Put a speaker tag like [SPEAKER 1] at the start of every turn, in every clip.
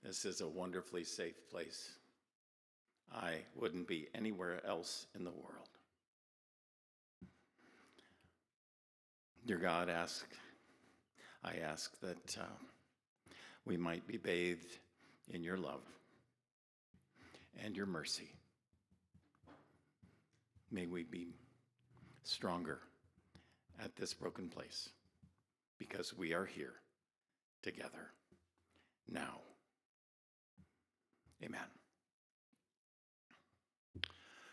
[SPEAKER 1] This is a wonderfully safe place. I wouldn't be anywhere else in the world. Dear God, I ask that we might be bathed in your love and your mercy. May we be stronger at this broken place because we are here together now. Amen.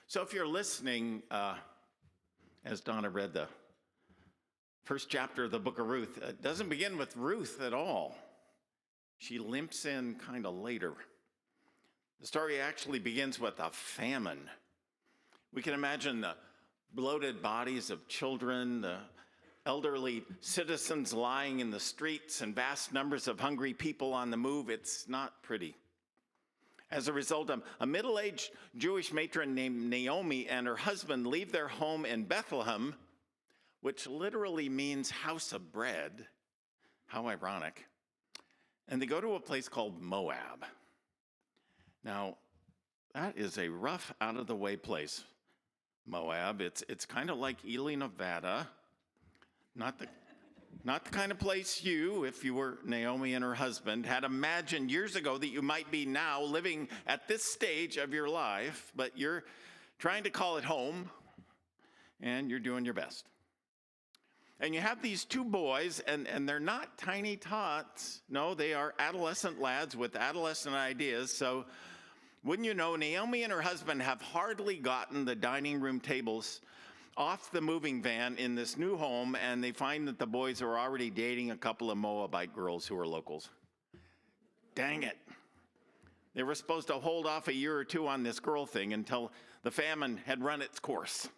[SPEAKER 1] So if you're listening, as Donna read the first chapter of the book of Ruth, it doesn't begin with Ruth at all. She limps in kind of later. The story actually begins with a famine. We can imagine the bloated bodies of children, the elderly citizens lying in the streets, and vast numbers of hungry people on the move. It's not pretty. As a result, a middle-aged Jewish matron named Naomi and her husband leave their home in Bethlehem, which literally means house of bread. How ironic. And they go to a place called Moab. Now, that is a rough, out-of-the-way place, Moab. It's kind of like Ely, Nevada. Not the kind of place you, if you were Naomi and her husband, had imagined years ago that you might be now living at this stage of your life, but you're trying to call it home, and you're doing your best. And you have these two boys, and they're not tiny tots. No, they are adolescent lads with adolescent ideas. So wouldn't you know, Naomi and her husband have hardly gotten the dining room tables off the moving van in this new home, and they find that the boys are already dating a couple of Moabite girls who are locals. Dang it. They were supposed to hold off a year or two on this girl thing until the famine had run its course.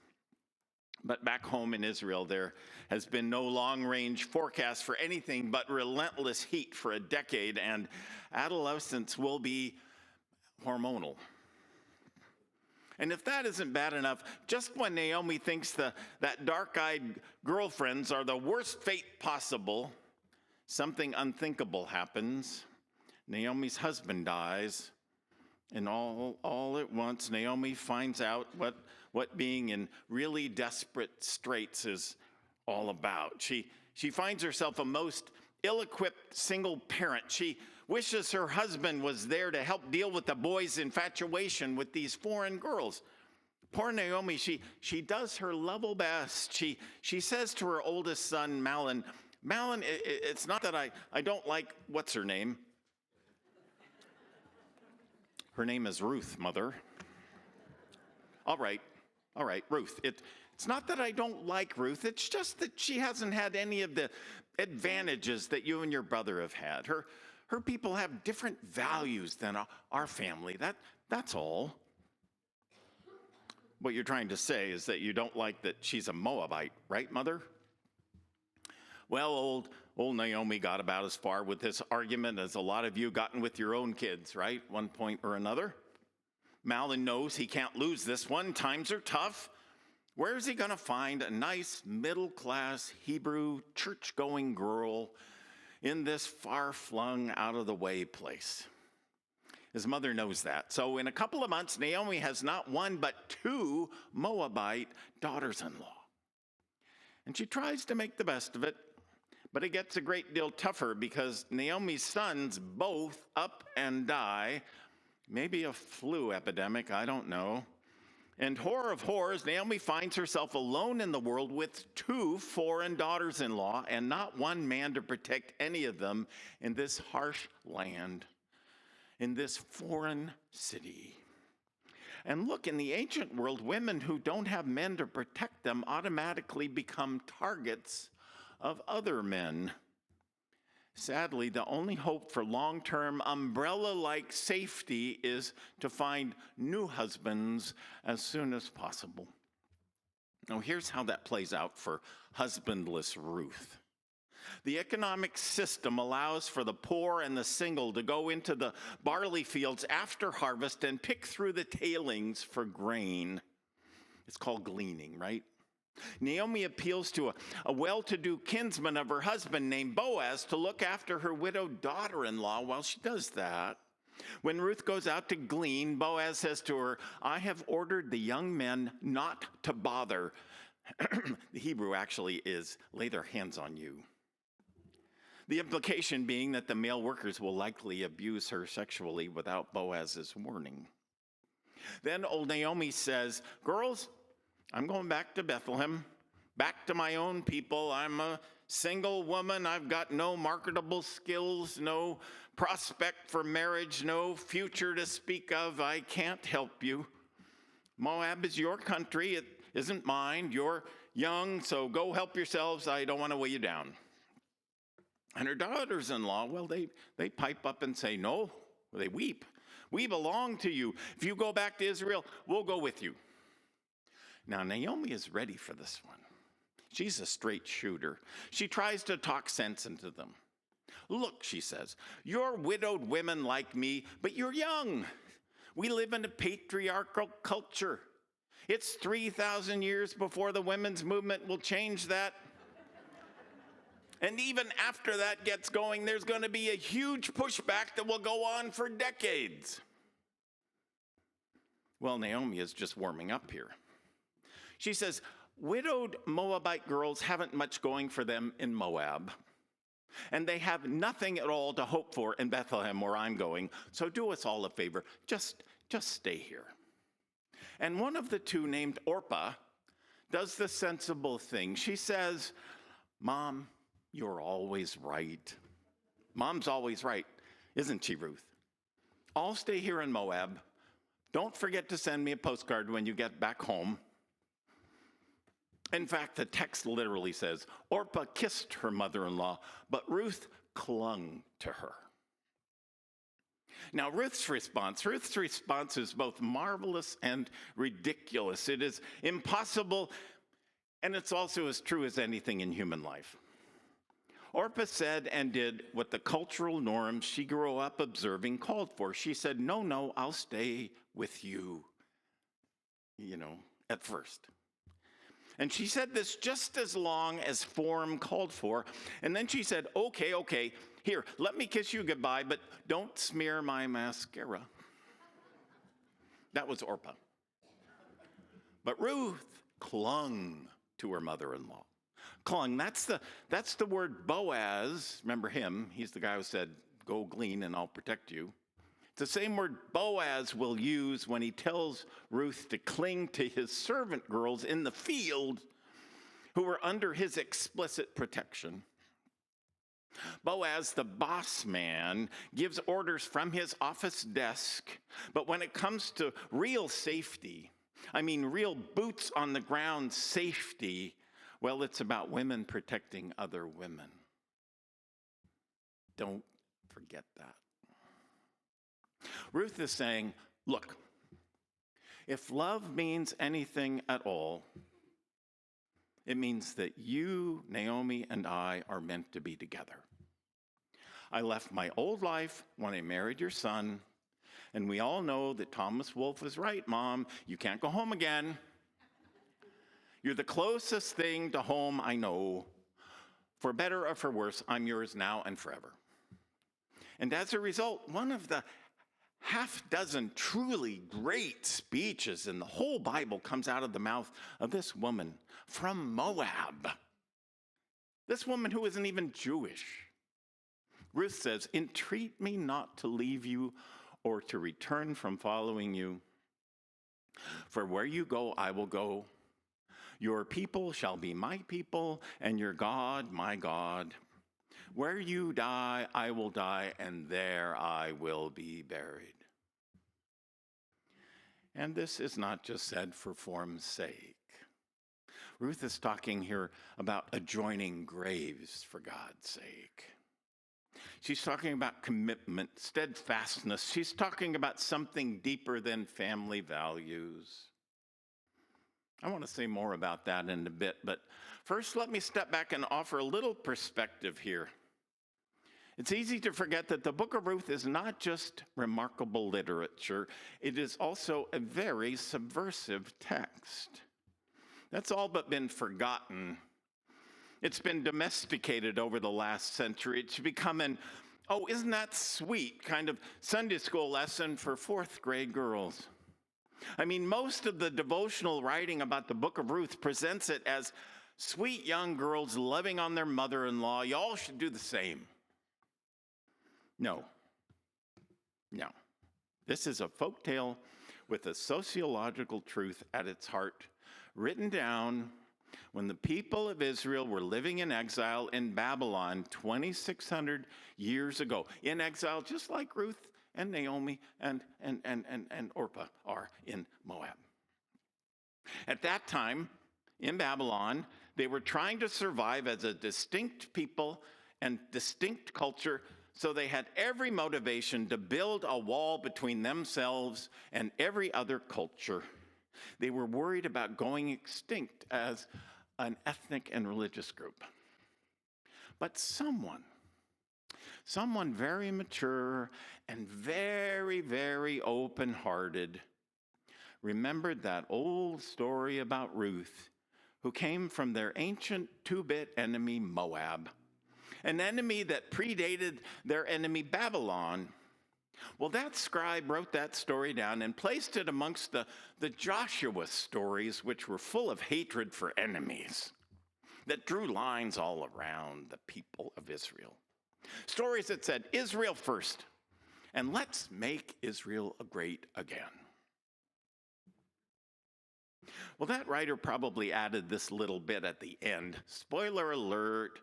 [SPEAKER 1] But back home in Israel, there has been no long-range forecast for anything but relentless heat for a decade, and adolescents will be hormonal. And if that isn't bad enough, just when Naomi thinks that dark-eyed girlfriends are the worst fate possible, something unthinkable happens. Naomi's husband dies, and all at once, Naomi finds out what being in really desperate straits is all about. She finds herself a most ill-equipped single parent. She wishes her husband was there to help deal with the boys' infatuation with these foreign girls. Poor Naomi, she does her level best. She says to her oldest son, Malin, it's not that I don't like, what's her name? Her name is Ruth, Mother. All right, Ruth. It's not that I don't like Ruth. It's just that she hasn't had any of the advantages that you and your brother have had. Her people have different values than our family. That's all. What you're trying to say is that you don't like that she's a Moabite, right, Mother? Well, old Naomi got about as far with this argument as a lot of you gotten with your own kids, right? One point or another. Malin knows he can't lose this one. Times are tough. Where is he going to find a nice middle-class Hebrew church-going girl in this far-flung, out-of-the-way place? His mother knows that. So in a couple of months, Naomi has not one but two Moabite daughters-in-law. And she tries to make the best of it, but it gets a great deal tougher because Naomi's sons both up and die. Maybe a flu epidemic, I don't know. And horror of horrors, Naomi finds herself alone in the world with two foreign daughters-in-law and not one man to protect any of them in this harsh land, in this foreign city. And look, in the ancient world, women who don't have men to protect them automatically become targets of other men. Sadly, the only hope for long-term umbrella-like safety is to find new husbands as soon as possible. Now, here's how that plays out for husbandless Ruth. The economic system allows for the poor and the single to go into the barley fields after harvest and pick through the tailings for grain. It's called gleaning, right? Naomi appeals to a well-to-do kinsman of her husband named Boaz to look after her widowed daughter-in-law while she does that. When Ruth goes out to glean, Boaz says to her, I have ordered the young men not to bother. The Hebrew actually is lay their hands on you. The implication being that the male workers will likely abuse her sexually without Boaz's warning. Then old Naomi says, girls, I'm going back to Bethlehem, back to my own people. I'm a single woman. I've got no marketable skills, no prospect for marriage, no future to speak of. I can't help you. Moab is your country. It isn't mine. You're young, so go help yourselves. I don't want to weigh you down. And her daughters-in-law, well, they pipe up and say, no, they weep. We belong to you. If you go back to Israel, we'll go with you. Now, Naomi is ready for this one. She's a straight shooter. She tries to talk sense into them. Look, she says, you're widowed women like me, but you're young. We live in a patriarchal culture. It's 3,000 years before the women's movement will change that. And even after that gets going, there's going to be a huge pushback that will go on for decades. Well, Naomi is just warming up here. She says, widowed Moabite girls haven't much going for them in Moab, and they have nothing at all to hope for in Bethlehem, where I'm going, so do us all a favor. Just stay here. And one of the two, named Orpah, does the sensible thing. She says, Mom, you're always right. Mom's always right, isn't she, Ruth? I'll stay here in Moab. Don't forget to send me a postcard when you get back home. In fact, the text literally says, Orpah kissed her mother-in-law, but Ruth clung to her. Now, Ruth's response is both marvelous and ridiculous. It is impossible, and it's also as true as anything in human life. Orpah said and did what the cultural norms she grew up observing called for. She said, no, I'll stay with you, at first. And she said this just as long as form called for. And then she said, okay, here, let me kiss you goodbye, but don't smear my mascara. That was Orpah. But Ruth clung to her mother-in-law. Clung, that's the word Boaz. Remember him, he's the guy who said, go glean and I'll protect you. It's the same word Boaz will use when he tells Ruth to cling to his servant girls in the field who were under his explicit protection. Boaz, the boss man, gives orders from his office desk, but when it comes to real safety, real boots on the ground safety, well, it's about women protecting other women. Don't forget that. Ruth is saying, look, if love means anything at all, it means that you, Naomi, and I are meant to be together. I left my old life when I married your son, and we all know that Thomas Wolfe was right, Mom. You can't go home again. You're the closest thing to home I know. For better or for worse, I'm yours now and forever. And as a result, one of the half-dozen truly great speeches in the whole Bible comes out of the mouth of this woman from Moab. This woman who isn't even Jewish. Ruth says, entreat me not to leave you or to return from following you. For where you go, I will go. Your people shall be my people, and your God, my God. Where you die, I will die, and there I will be buried. And this is not just said for form's sake. Ruth is talking here about adjoining graves for God's sake. She's talking about commitment, steadfastness. She's talking about something deeper than family values. I want to say more about that in a bit, but first let me step back and offer a little perspective here. It's easy to forget that the book of Ruth is not just remarkable literature, it is also a very subversive text. That's all but been forgotten. It's been domesticated over the last century. It's become an Oh, isn't that sweet? Kind of Sunday school lesson for fourth grade girls. I mean, most of the devotional writing about the book of Ruth presents it as sweet young girls loving on their mother-in-law. Y'all should do the same. No. This is a folktale with a sociological truth at its heart, written down when the people of Israel were living in exile in Babylon 2,600 years ago. In exile, just like Ruth and Naomi and Orpah are in Moab. At that time, in Babylon, they were trying to survive as a distinct people and distinct culture, so they had every motivation to build a wall between themselves and every other culture. They were worried about going extinct as an ethnic and religious group. But someone very mature and very, very open-hearted remembered that old story about Ruth, who came from their ancient two-bit enemy Moab, an enemy that predated their enemy Babylon. Well, that scribe wrote that story down and placed it amongst the Joshua stories, which were full of hatred for enemies, that drew lines all around the people of Israel. Stories that said, Israel first, and let's make Israel great again. Well, that writer probably added this little bit at the end. Spoiler alert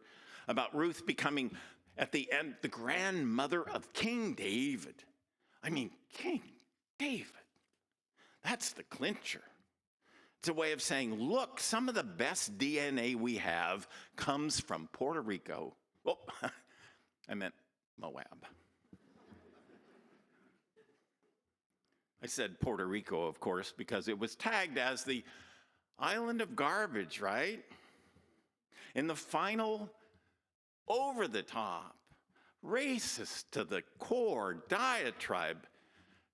[SPEAKER 1] about Ruth becoming, at the end, the grandmother of King David. I mean, King David. That's the clincher. It's a way of saying, look, some of the best DNA we have comes from Puerto Rico. Oh, I meant Moab. I said Puerto Rico, of course, because it was tagged as the island of garbage, right? In the final, over-the-top, racist to the core diatribe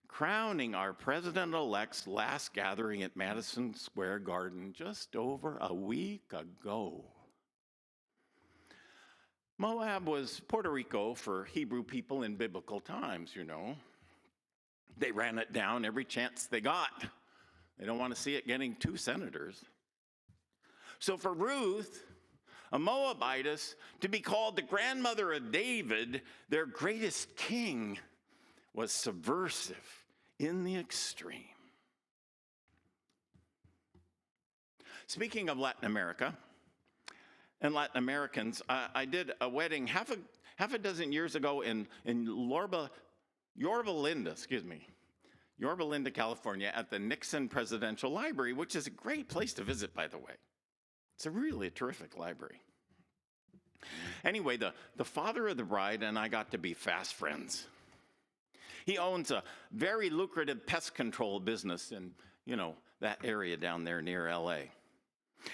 [SPEAKER 1] crowning our president-elect's last gathering at Madison Square Garden just over a week ago. Moab was Puerto Rico for Hebrew people in biblical times, you know. They ran it down every chance they got. They don't want to see it getting 2 senators. So for Ruth, a Moabitess, to be called the grandmother of David, their greatest king, was subversive in the extreme. Speaking of Latin America and Latin Americans, I did a wedding half a dozen years ago in Yorba Linda, California, at the Nixon Presidential Library, which is a great place to visit, by the way. It's a really terrific library. Anyway, the father of the bride and I got to be fast friends. He owns a very lucrative pest control business in, that area down there near LA.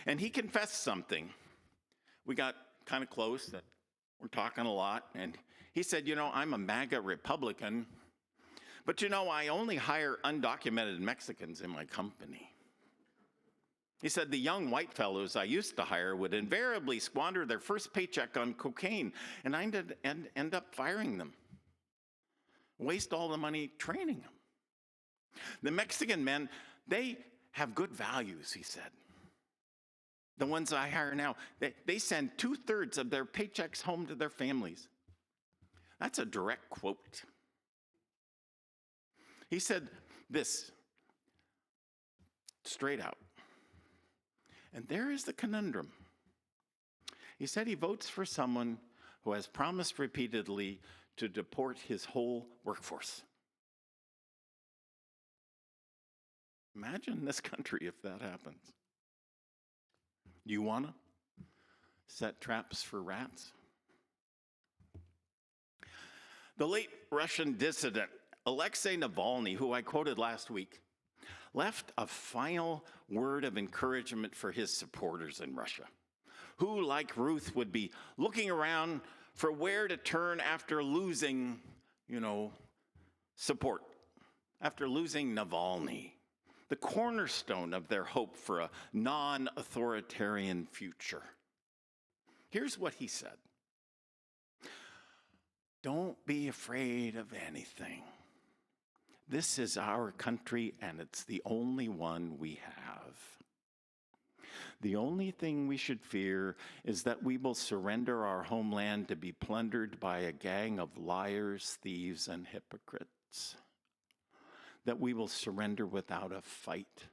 [SPEAKER 1] And he confessed something. We got kind of close, that we're talking a lot, and he said, I'm a MAGA Republican, but I only hire undocumented Mexicans in my company. He said the young white fellows I used to hire would invariably squander their first paycheck on cocaine, and I end up firing them. Waste all the money training them. The Mexican men, they have good values, he said. The ones I hire now, they send 2/3 of their paychecks home to their families. That's a direct quote. He said this, straight out. And there is the conundrum. He said he votes for someone who has promised repeatedly to deport his whole workforce. Imagine this country if that happens. Do you want to set traps for rats? The late Russian dissident, Alexei Navalny, who I quoted last week, left a final word of encouragement for his supporters in Russia, who, like Ruth, would be looking around for where to turn after losing, support, after losing Navalny, the cornerstone of their hope for a non-authoritarian future. Here's what he said. Don't be afraid of anything. This is our country, and it's the only one we have. The only thing we should fear is that we will surrender our homeland to be plundered by a gang of liars, thieves, and hypocrites. That we will surrender without a fight,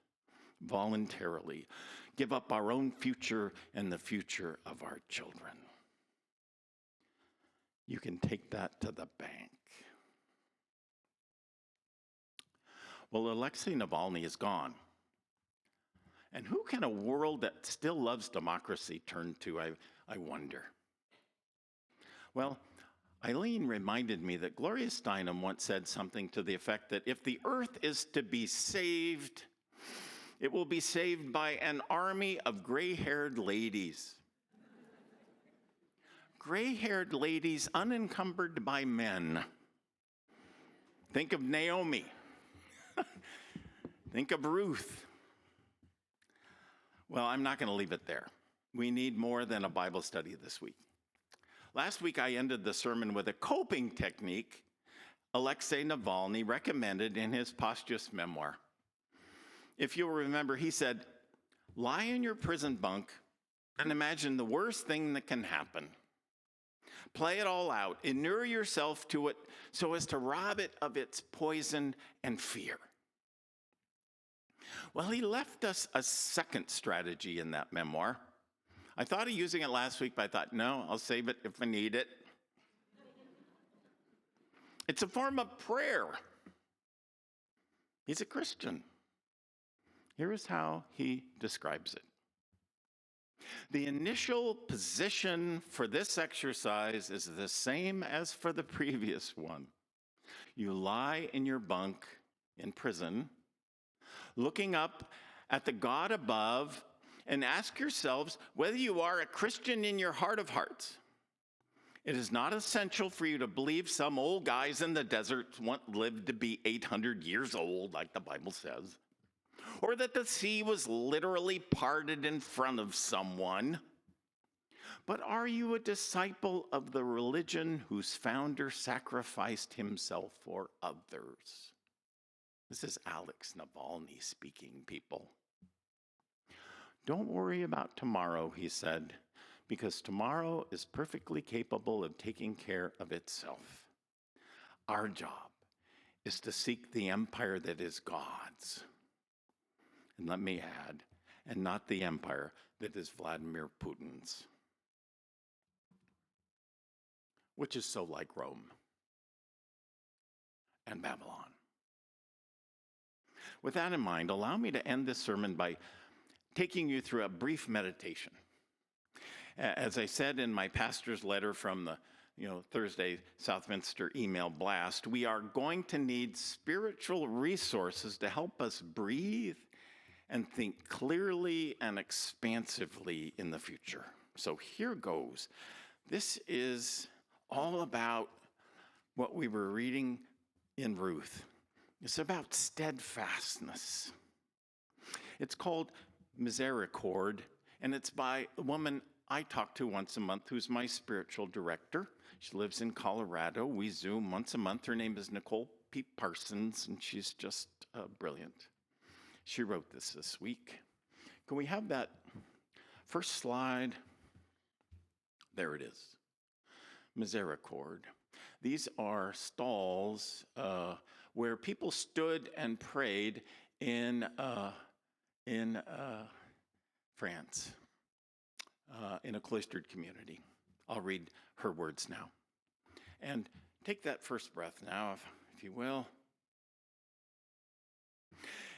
[SPEAKER 1] voluntarily, give up our own future and the future of our children. You can take that to the bank. Well, Alexei Navalny is gone. And who can a world that still loves democracy turn to, I wonder? Well, Eileen reminded me that Gloria Steinem once said something to the effect that if the earth is to be saved, it will be saved by an army of gray-haired ladies. Gray-haired ladies unencumbered by men. Think of Naomi. Think of Ruth. Well, I'm not going to leave it there. We need more than a Bible study this week. Last week, I ended the sermon with a coping technique Alexei Navalny recommended in his posthumous memoir. If you'll remember, he said, lie in your prison bunk and imagine the worst thing that can happen. Play it all out. Inure yourself to it so as to rob it of its poison and fear. Well, he left us a second strategy in that memoir. I thought of using it last week, but I thought, no, I'll save it if I need it. It's a form of prayer. He's a Christian. Here is how he describes it. The initial position for this exercise is the same as for the previous one. You lie in your bunk in prison, looking up at the God above, and ask yourselves whether you are a Christian in your heart of hearts. It is not essential for you to believe some old guys in the desert once lived to be 800 years old, like the Bible says, or that the sea was literally parted in front of someone. But are you a disciple of the religion whose founder sacrificed himself for others? This is Alex Navalny speaking, people. Don't worry about tomorrow, he said, because tomorrow is perfectly capable of taking care of itself. Our job is to seek the empire that is God's. And let me add, and not the empire that is Vladimir Putin's, which is so like Rome and Babylon. With that in mind, allow me to end this sermon by taking you through a brief meditation. As I said in my pastor's letter from the Thursday Southminster email blast, we are going to need spiritual resources to help us breathe and think clearly and expansively in the future. So here goes. This is all about what we were reading in Ruth. It's about steadfastness. It's called Misericord, and it's by a woman I talk to once a month who's my spiritual director. She lives in Colorado. We Zoom once a month. Her name is Nicole P. Parsons, and she's just brilliant. She wrote this week. Can we have that first slide? There it is. Misericord. These are stalls where people stood and prayed in France, in a cloistered community. I'll read her words now. And take that first breath now, if you will.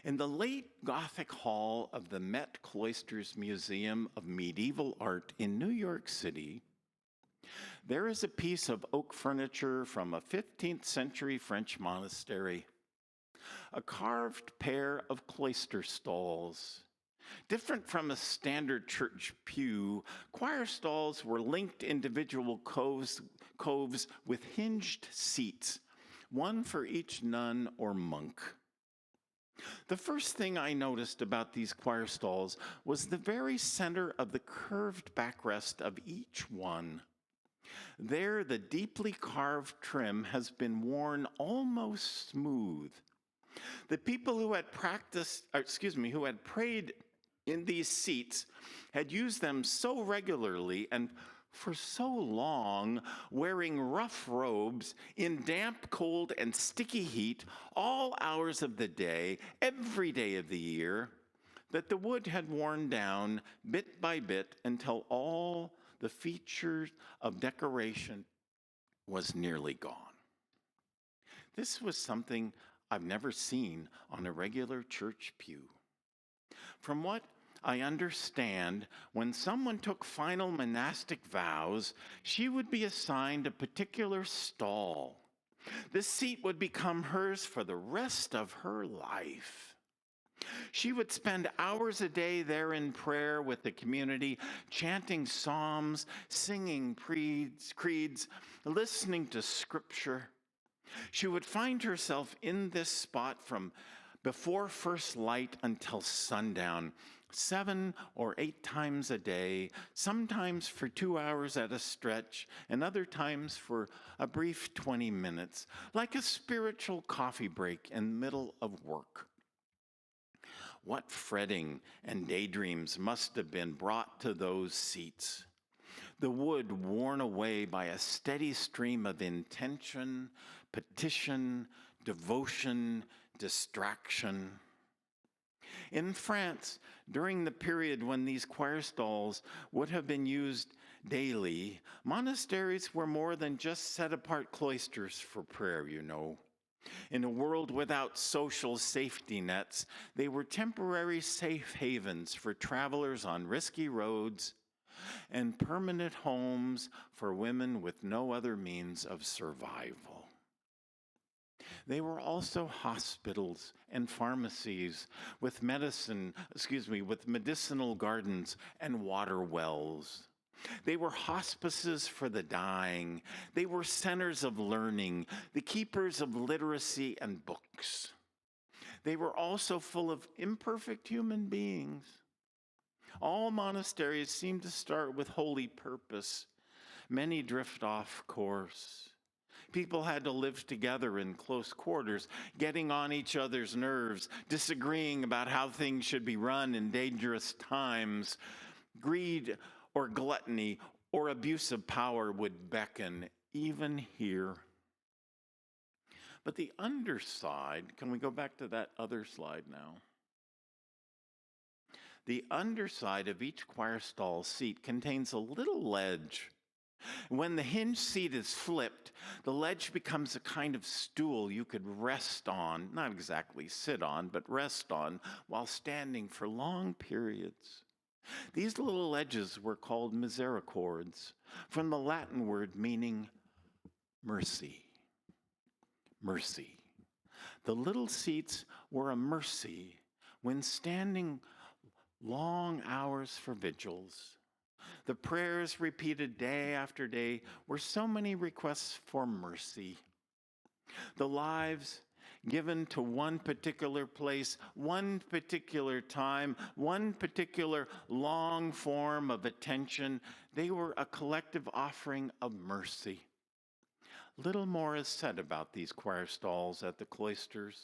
[SPEAKER 1] In the late Gothic hall of the Met Cloisters Museum of Medieval Art in New York City, there is a piece of oak furniture from a 15th century French monastery, a carved pair of cloister stalls. Different from a standard church pew, choir stalls were linked individual coves with hinged seats, one for each nun or monk. The first thing I noticed about these choir stalls was the very center of the curved backrest of each one. There, the deeply carved trim has been worn almost smooth. The people who had who had prayed in these seats had used them so regularly and for so long, wearing rough robes in damp, cold, and sticky heat all hours of the day, every day of the year, that the wood had worn down bit by bit until all the features of decoration was nearly gone. This was something I've never seen on a regular church pew. From what I understand, when someone took final monastic vows, she would be assigned a particular stall. This seat would become hers for the rest of her life. She would spend hours a day there in prayer with the community, chanting psalms, singing creeds, listening to scripture. She would find herself in this spot from before first light until sundown, 7 or 8 times a day, sometimes for 2 hours at a stretch, and other times for a brief 20 minutes, like a spiritual coffee break in the middle of work. What fretting and daydreams must have been brought to those seats. The wood worn away by a steady stream of intention, petition, devotion, distraction. In France, during the period when these choir stalls would have been used daily, monasteries were more than just set-apart cloisters for prayer, you know. In a world without social safety nets, they were temporary safe havens for travelers on risky roads and permanent homes for women with no other means of survival. They were also hospitals and pharmacies with medicinal gardens and water wells. They were hospices for the dying. They were centers of learning, the keepers of literacy and books. They were also full of imperfect human beings. All monasteries seem to start with holy purpose. Many drift off course. People had to live together in close quarters, getting on each other's nerves, disagreeing about how things should be run in dangerous times. Greed or gluttony or abuse of power would beckon, even here. But the underside, can we go back to that other slide now? The underside of each choir stall seat contains a little ledge. When the hinge seat is flipped, the ledge becomes a kind of stool you could rest on, not exactly sit on, but rest on while standing for long periods. These little ledges were called misericords, from the Latin word meaning mercy. Mercy. The little seats were a mercy when standing long hours for vigils. The prayers repeated day after day were so many requests for mercy. The lives given to one particular place, one particular time, one particular long form of attention, they were a collective offering of mercy. Little more is said about these choir stalls at the cloisters.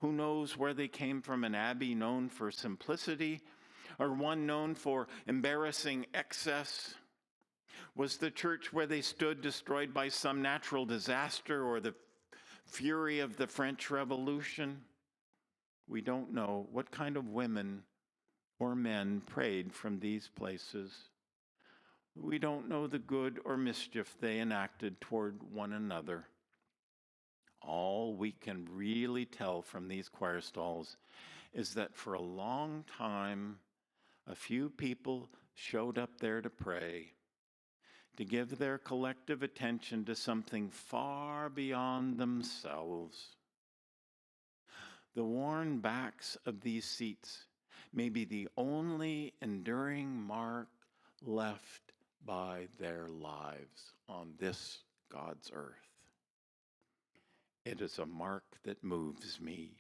[SPEAKER 1] Who knows where they came from, an abbey known for simplicity or one known for embarrassing excess? Was the church where they stood destroyed by some natural disaster or the fury of the French Revolution? We don't know what kind of women or men prayed from these places. We don't know the good or mischief they enacted toward one another. All we can really tell from these choir stalls is that for a long time, a few people showed up there to pray, to give their collective attention to something far beyond themselves. The worn backs of these seats may be the only enduring mark left by their lives on this God's earth. It is a mark that moves me.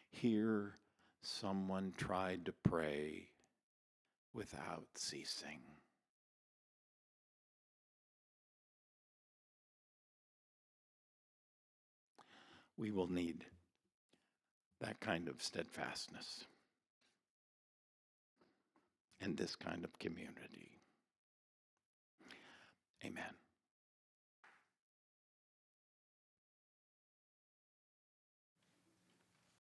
[SPEAKER 1] Here, someone tried to pray without ceasing. we will need that kind of steadfastness and this kind of community. Amen.